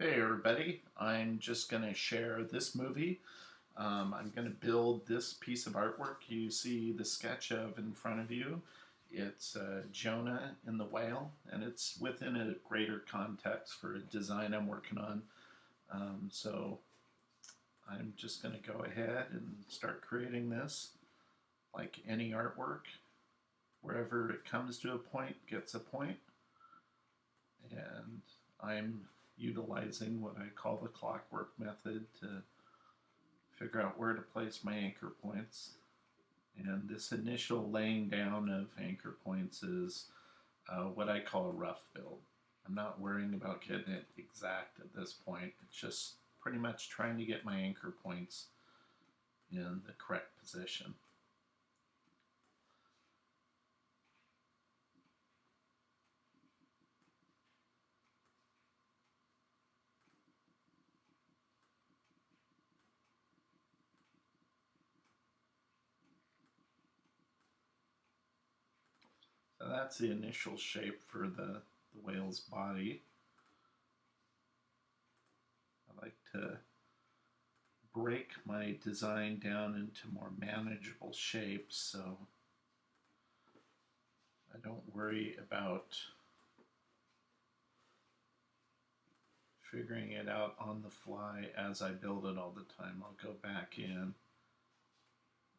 Hey everybody, I'm just going to share this movie. I'm going to build this piece of artwork you see the sketch of in front of you. It's Jonah in the whale, and it's within a greater context for a design I'm working on. So I'm just going to go ahead and start creating this like any artwork. Wherever it comes to a point, gets a point, and I'm utilizing what I call the clockwork method to figure out where to place my anchor points. And this initial laying down of anchor points is what I call a rough build. I'm not worrying about getting it exact at this point. It's just pretty much trying to get my anchor points in the correct position. So that's the initial shape for the whale's body. I like to break my design down into more manageable shapes so I don't worry about figuring it out on the fly as I build it all the time. I'll go back in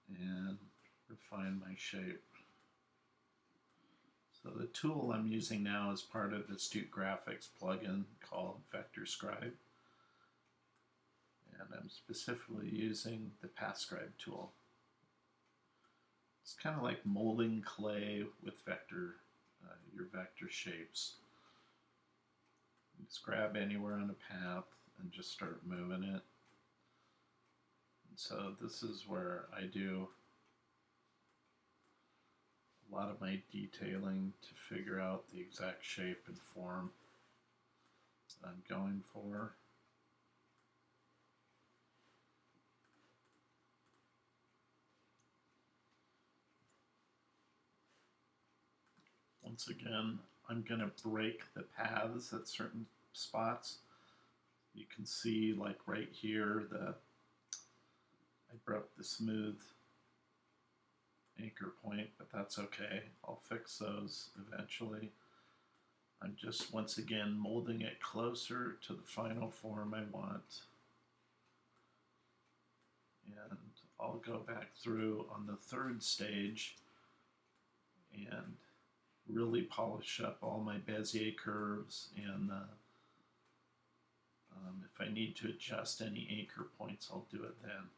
and refine my shape. So the tool I'm using now is part of the Astute Graphics plugin called Vector Scribe. And I'm specifically using the Path Scribe tool. It's kind of like molding clay with your vector shapes. You just grab anywhere on a path and just start moving it. And so this is where I do a lot of my detailing to figure out the exact shape and form that I'm going for. Once again, I'm going to break the paths at certain spots. You can see, like right here, I broke the smooth anchor point, but that's okay. I'll fix those eventually. I'm just once again molding it closer to the final form I want. And I'll go back through on the third stage and really polish up all my Bezier curves, and if I need to adjust any anchor points, I'll do it then.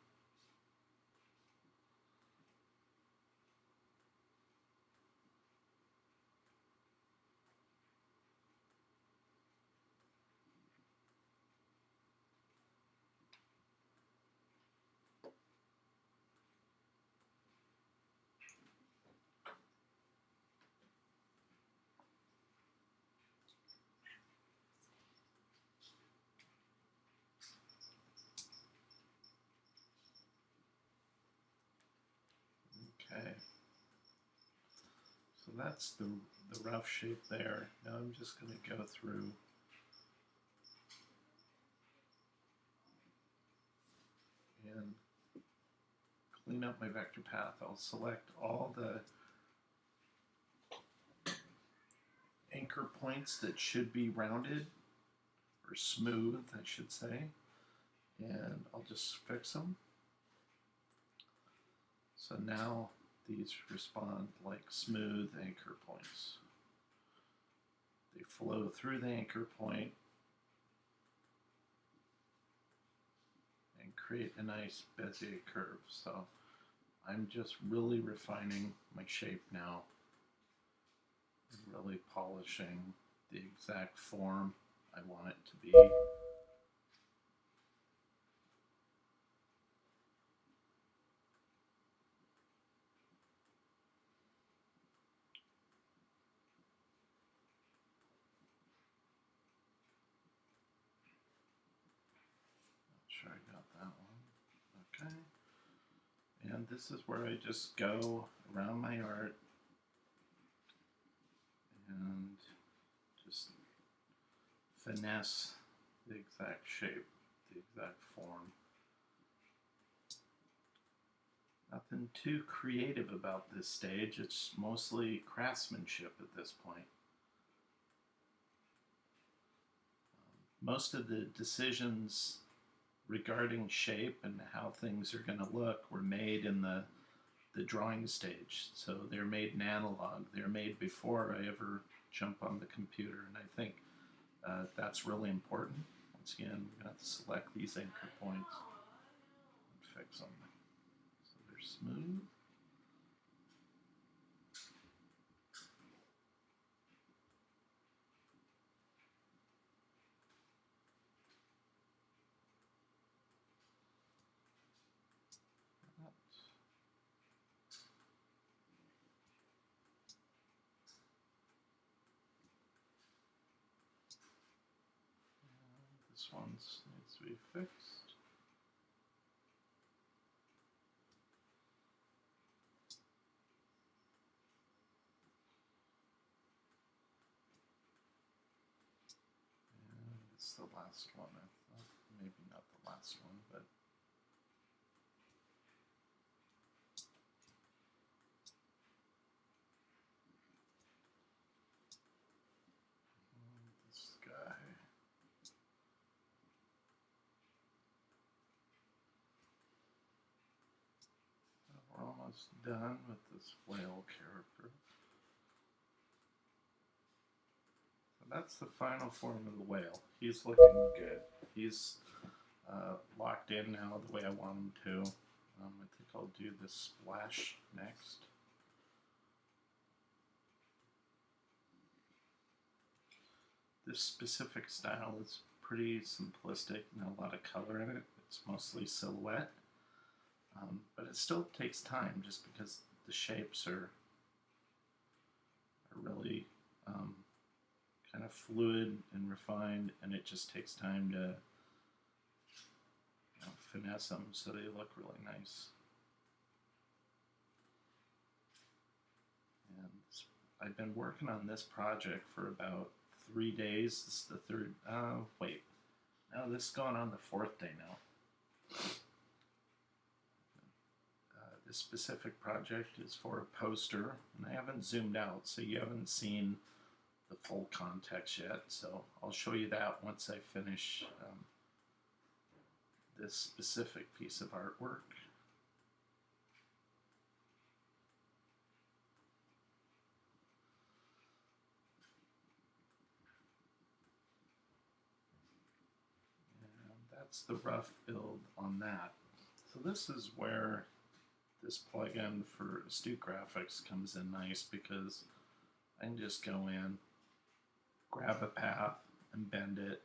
Okay, so that's the rough shape there. Now I'm just going to go through and clean up my vector path. I'll select all the anchor points that should be rounded, or smooth, I should say, and I'll just fix them. So now these respond like smooth anchor points. They flow through the anchor point and create a nice Bezier curve. So I'm just really refining my shape now and really polishing the exact form I want it to be. Not sure I got that one. Okay. And this is where I just go around my art and just finesse the exact shape, the exact form. Nothing too creative about this stage. It's mostly craftsmanship at this point. Most of the decisions regarding shape and how things are going to look were made in the drawing stage. So they're made in analog. They're made before I ever jump on the computer. And I think that's really important. Once again, we're going to have to select these anchor points and fix them. So they're smooth. This one needs to be fixed. And it's the last one, I thought. Maybe not the last one, but this guy. We're almost done with this whale character. So that's the final form of the whale. He's looking good. He's locked in now the way I want him to. I think I'll do the splash next. This specific style is pretty simplistic, not a lot of color in it. It's mostly silhouette. But it still takes time just because the shapes are really kind of fluid and refined, and it just takes time to finesse them so they look really nice. And I've been working on this project for about 3 days. This is the third, wait, no, this is going on the 4th day now. This specific project is for a poster, and I haven't zoomed out, so you haven't seen the full context yet, so I'll show you that once I finish this specific piece of artwork. And that's the rough build on that. So this is where this plugin for Astute Graphics comes in nice, because I can just go in, grab a path, and bend it.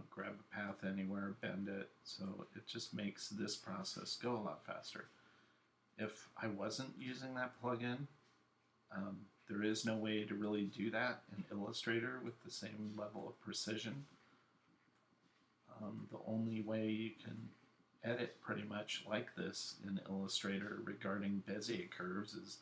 Grab a path anywhere, bend it, so it just makes this process go a lot faster. If I wasn't using that plugin, there is no way to really do that in Illustrator with the same level of precision. The only way you can edit pretty much like this in Illustrator regarding Bezier curves is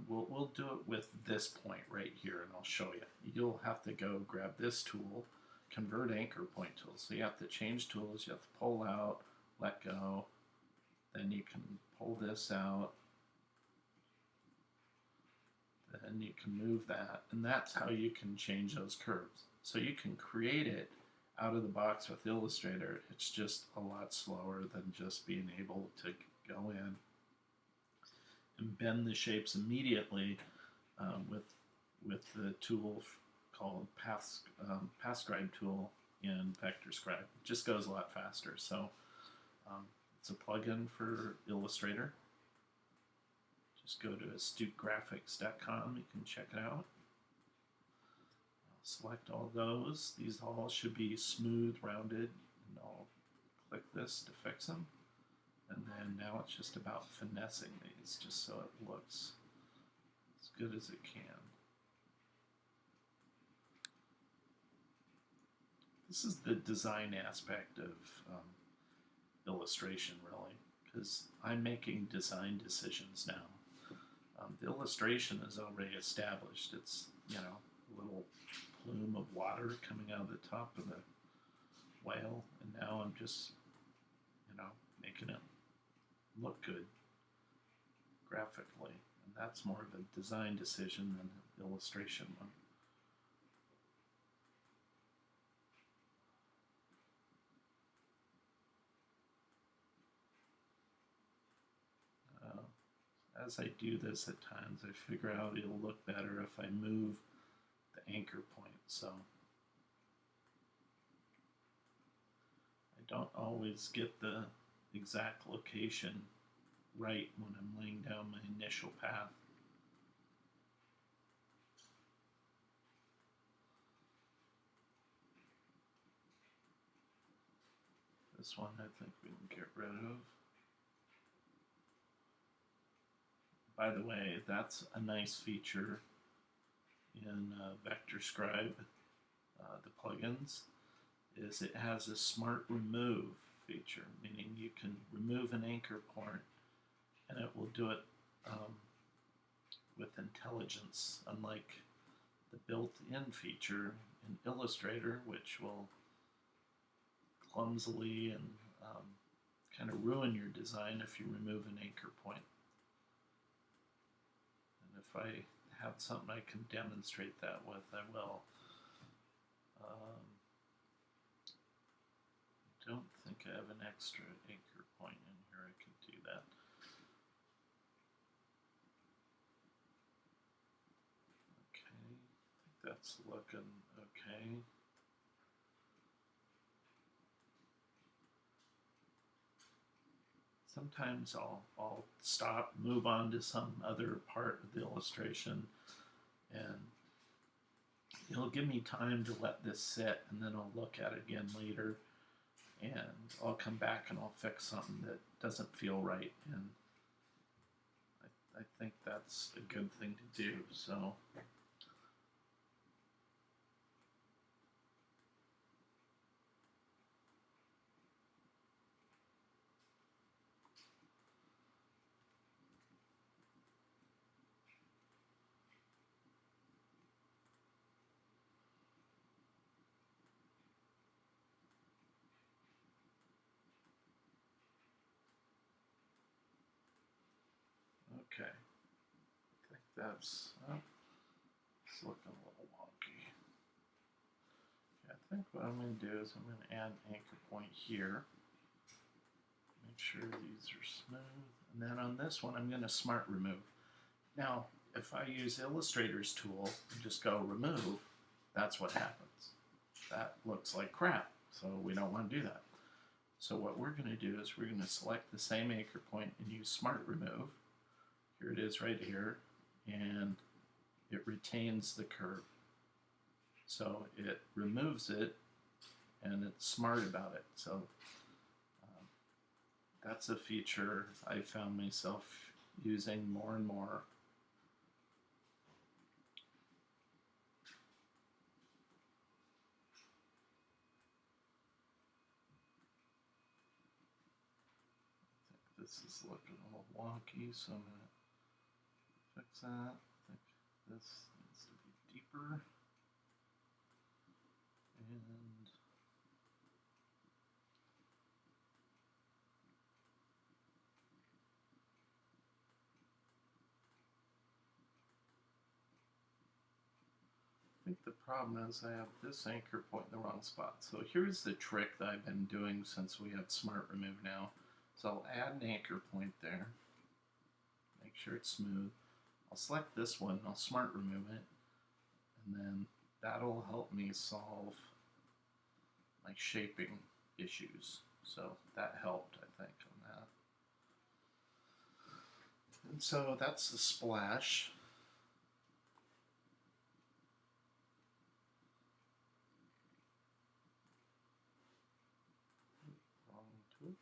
we'll do it with this point right here, and I'll show you. You'll have to go grab this tool, convert anchor point tool. So you have to change tools, you have to pull out, let go, then you can pull this out, then you can move that, and that's how you can change those curves. So you can create it out of the box with Illustrator. It's just a lot slower than just being able to go in and bend the shapes immediately with the tool called PathScribe tool in VectorScribe. It just goes a lot faster. So it's a plugin for Illustrator. Just go to astutegraphics.com. You can check it out. I'll select all those. These all should be smooth, rounded, and I'll click this to fix them. And then now it's just about finessing these, just so it looks as good as it can. This is the design aspect of illustration, really, because I'm making design decisions now. The illustration is already established. It's, a little plume of water coming out of the top of the whale, and now I'm just, making it look good graphically. And that's more of a design decision than an illustration one. As I do this at times, I figure out it'll look better if I move the anchor point. So I don't always get the exact location right when I'm laying down my initial path. This one I think we can get rid of. By the way, that's a nice feature in Vector Scribe, the plugins, is it has a smart remove feature, meaning you can remove an anchor point and it will do it with intelligence, unlike the built-in feature in Illustrator, which will clumsily and kind of ruin your design if you remove an anchor point. And if I have something I can demonstrate that with, I will. I don't think I have an extra anchor point in here. I could do that. Okay, I think that's looking okay. Sometimes I'll stop, move on to some other part of the illustration, and it'll give me time to let this sit, and then I'll look at it again later, and I'll come back and I'll fix something that doesn't feel right, and I think that's a good thing to do. So okay, I think that's it's looking a little wonky. Okay, I think what I'm going to do is I'm going to add an anchor point here. Make sure these are smooth. And then on this one, I'm going to smart remove. Now, if I use Illustrator's tool and just go remove, that's what happens. That looks like crap, so we don't want to do that. So what we're going to do is we're going to select the same anchor point and use smart remove. Here it is right here, and it retains the curve. So it removes it, and it's smart about it. So that's a feature I found myself using more and more. I think this is looking a little wonky, so I'm going to fix that. I think this needs to be deeper. And I think the problem is I have this anchor point in the wrong spot. So here's the trick that I've been doing since we have smart remove now. So I'll add an anchor point there. Make sure it's smooth. I'll select this one, I'll smart remove it, and then that'll help me solve my shaping issues. So that helped, I think, on that. And so that's the splash. Wrong tool.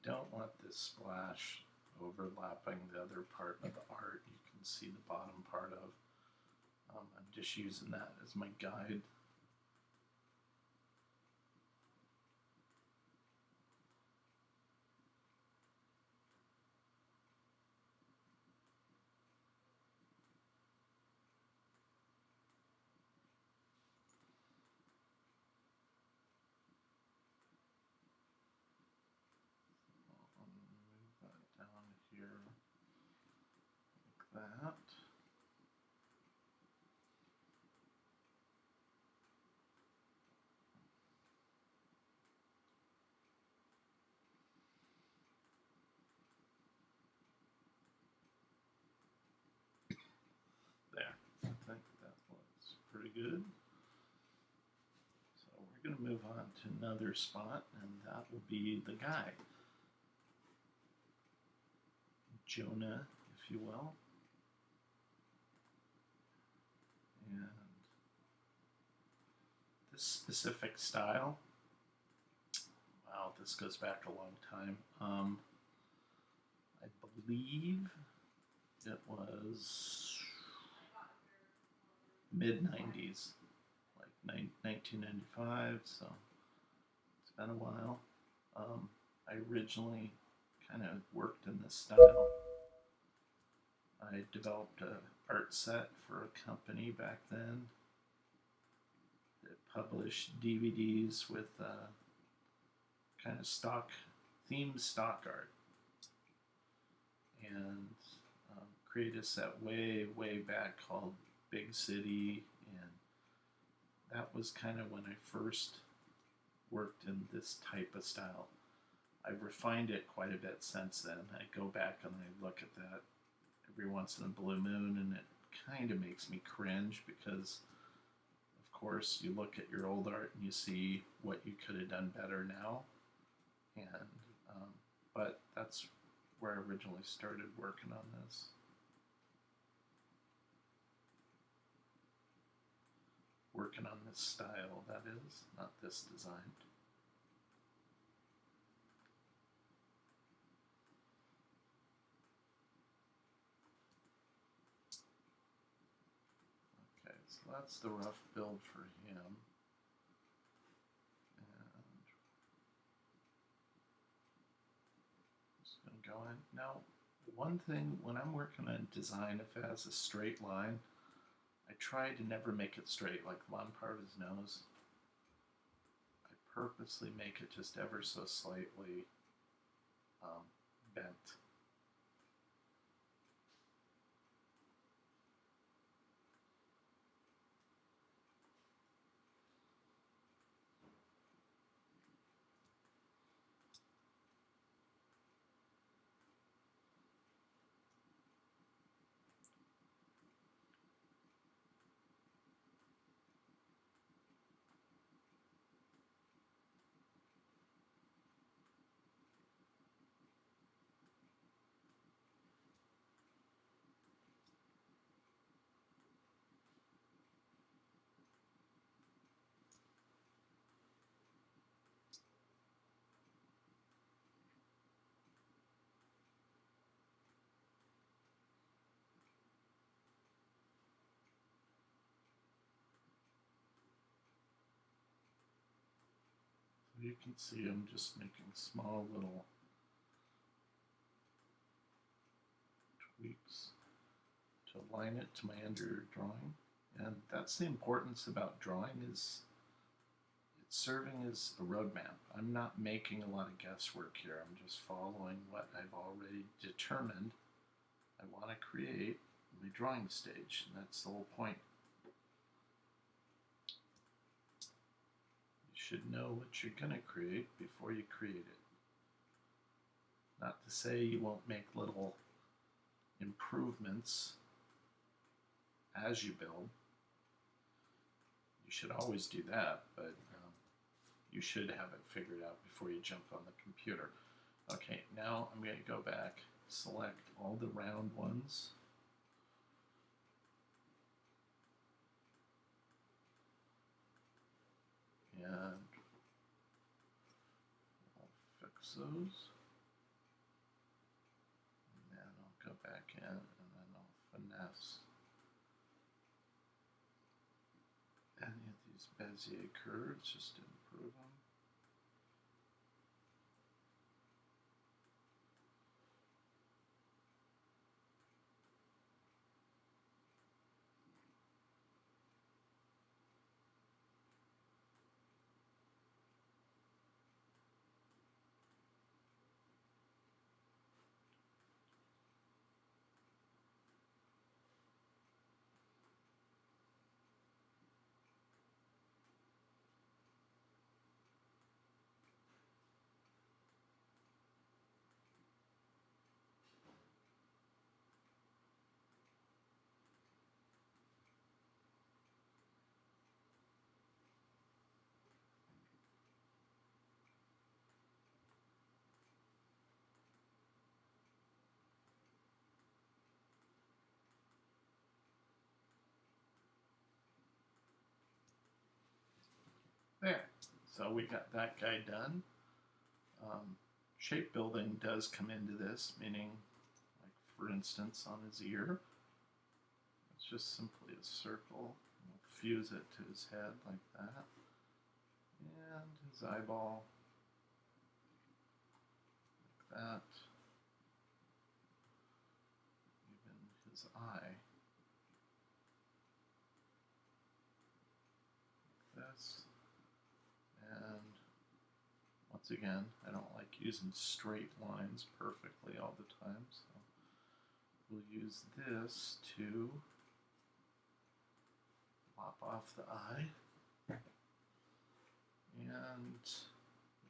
don't want this splash overlapping the other part of the art. You can see the bottom part of. I'm just using that as my guide. Move that down here like that. There. I think that looks pretty good. So we're going to move on to another spot, and that will be the guy. Jonah, if you will. And this specific style, wow, this goes back a long time. I believe it was mid-90s, like 1995, so it's been a while. I originally kind of worked in this style. I developed an art set for a company back then that published DVDs with kind of themed stock art, and created a set way back called Big City, and that was kind of when I first worked in this type of style. I've refined it quite a bit since then. I go back and I look at that every once in a blue moon, and it kind of makes me cringe because, of course, you look at your old art and you see what you could have done better now. And but that's where I originally started working on this. Working on this style, that is, not this design. Okay, so that's the rough build for him. And I'm just going to go in. Now, one thing, when I'm working on design, if it has a straight line, I try to never make it straight, like one part of his nose. I purposely make it just ever so slightly bent. So you can see I'm just making small little tweaks to align it to my under drawing. And that's the importance about drawing, is it's serving as a roadmap. I'm not making a lot of guesswork here. I'm just following what I've already determined I want to create in my drawing stage. And that's the whole point. You should know what you're going to create before you create it. Not to say you won't make little improvements as you build. You should always do that, but you should have it figured out before you jump on the computer. Okay, now I'm going to go back, select all the round ones. And I'll fix those. and then I'll finesse any of these Bezier curves just to improve them. There. So we got that guy done. Shape building does come into this, meaning, like for instance, on his ear, it's just simply a circle. We'll fuse it to his head like that. And his eyeball, like that. Even his eye, like this. And once again, I don't like using straight lines perfectly all the time, so we'll use this to lop off the eye. And we're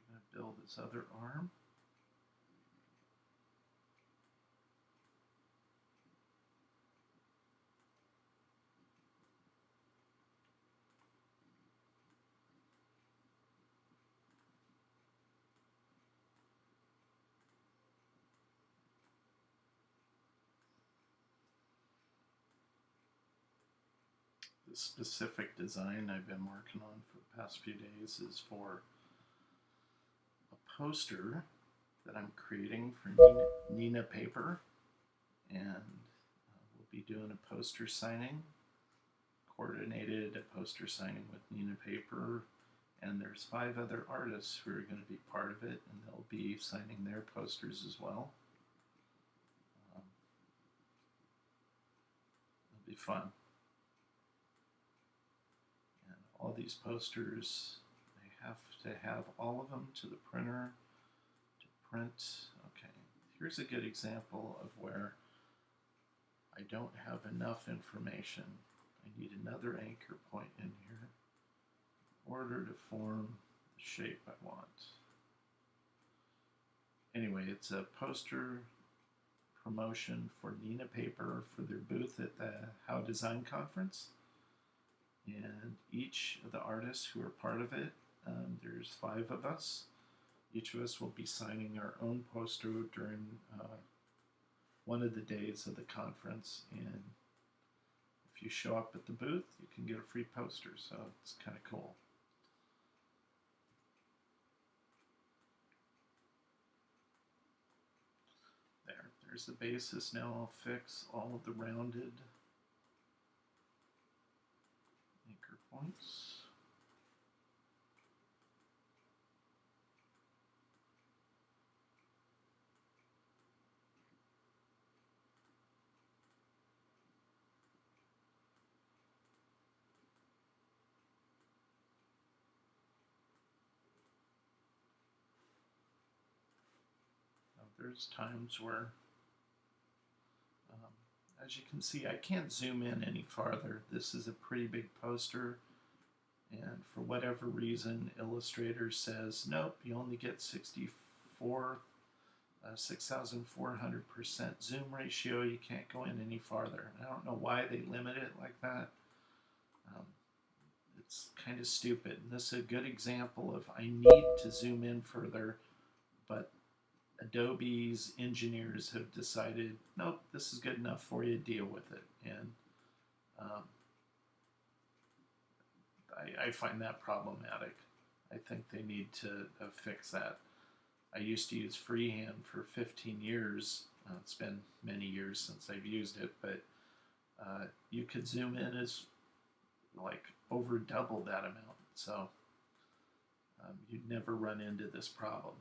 going to build this other arm. The specific design I've been working on for the past few days is for a poster that I'm creating for Neenah Paper, and we'll be doing a poster signing, coordinated a poster signing with Neenah Paper, and there's 5 other artists who are going to be part of it, and they'll be signing their posters as well. It'll be fun. All these posters, they have to have all of them to the printer to print. Okay, here's a good example of where I don't have enough information. I need another anchor point in here in order to form the shape I want. Anyway, it's a poster promotion for Neenah Paper for their booth at the How Design Conference. And each of the artists who are part of it, there's 5 of us. Each of us will be signing our own poster during one of the days of the conference. And if you show up at the booth, you can get a free poster. So it's kind of cool. There's the basis. Now I'll fix all of the rounded anchor points. Now, there's times where, as you can see, I can't zoom in any farther. This is a pretty big poster. And for whatever reason, Illustrator says, nope, you only get 6,400% zoom ratio. You can't go in any farther. I don't know why they limit it like that. It's kind of stupid. And this is a good example of I need to zoom in further, but Adobe's engineers have decided, nope, this is good enough for you, deal with it. And I find that problematic. I think they need to fix that. I used to use freehand for 15 years It's been many years since I've used it, but you could zoom in as like over double that amount. So you'd never run into this problem.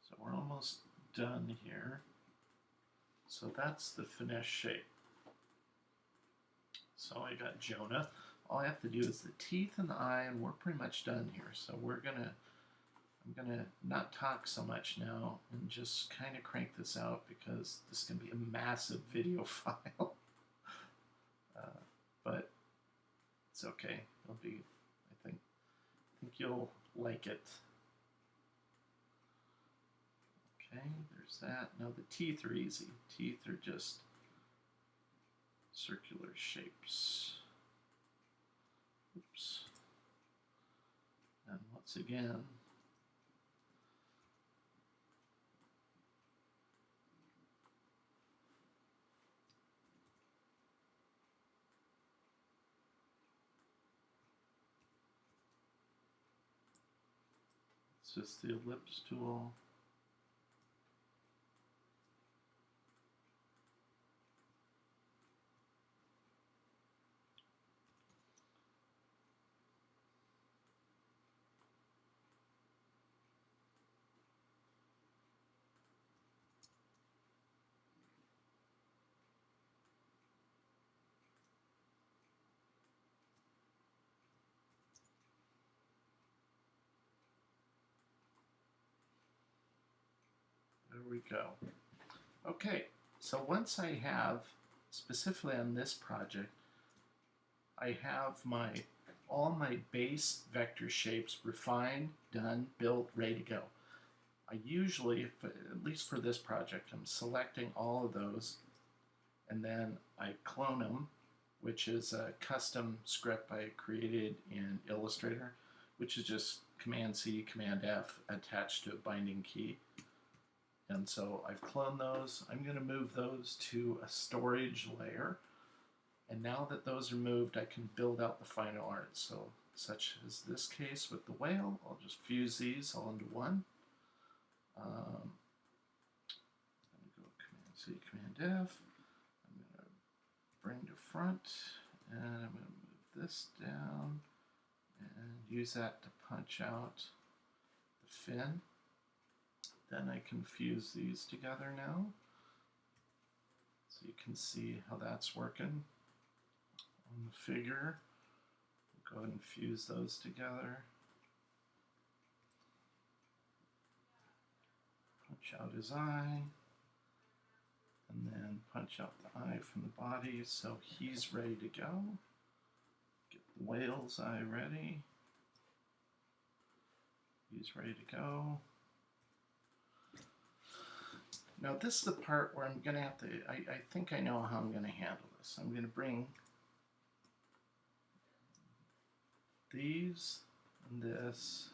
So we're almost done here. So that's the finished shape. So I got Jonah. All I have to do is the teeth and the eye, and we're pretty much done here. So I'm gonna not talk so much now and just kind of crank this out because this is gonna be a massive video file. But it's okay. It'll be. I think you'll like it. Okay, there's that. Now the teeth are easy. Teeth are just circular shapes. Oops. And once again, it's just the ellipse tool. There we go. Okay, so once I have, specifically on this project, I have all my base vector shapes refined, done, built, ready to go. I usually, at least for this project, I'm selecting all of those, and then I clone them, which is a custom script I created in Illustrator, which is just Command-C, Command-F attached to a binding key. And so I've cloned those. I'm going to move those to a storage layer. And now that those are moved, I can build out the final art. So such as this case with the whale, I'll just fuse these all into one. I'm going to go Command-C, Command-F. I'm going to bring to front, and I'm going to move this down and use that to punch out the fin. Then I can fuse these together now. So you can see how that's working on the figure. We'll go ahead and fuse those together. Punch out his eye. And then punch out the eye from the body so he's ready to go. Get the whale's eye ready. He's ready to go. Now this is the part where I'm going to have to, I think I know how I'm going to handle this. I'm going to bring these and this.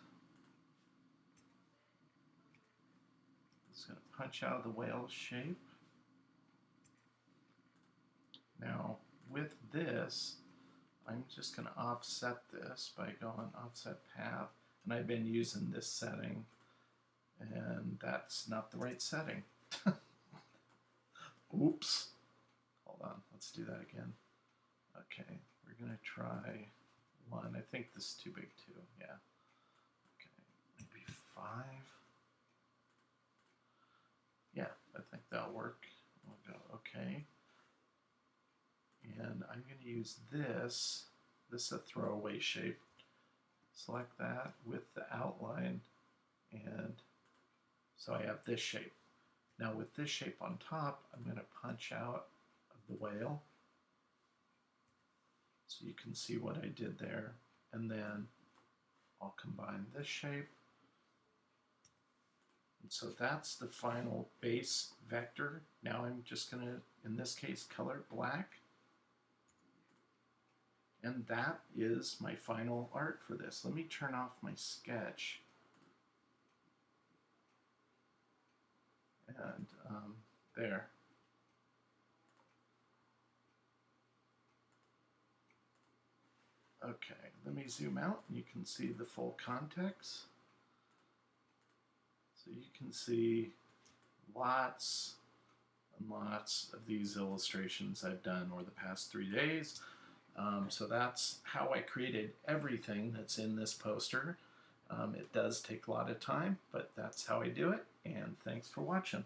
It's going to punch out the whale shape. Now with this, I'm just going to offset this by going offset path. And I've been using this setting, and that's not the right setting. Oops. Hold on, let's do that again. Okay, we're going to try 1. I think this is too big too, yeah. Okay, maybe 5. Yeah, I think that'll work. We'll go okay. And I'm going to use this. This is a throwaway shape. Select that with the outline, and so I have this shape. Now with this shape on top, I'm going to punch out of the whale. So you can see what I did there. And then I'll combine this shape. And so that's the final base vector. Now I'm just going to, in this case, color it black. And that is my final art for this. Let me turn off my sketch. And there. Okay, let me zoom out and you can see the full context. So you can see lots and lots of these illustrations I've done over the past 3 days. So that's how I created everything that's in this poster. It does take a lot of time, but that's how I do it, and thanks for watching.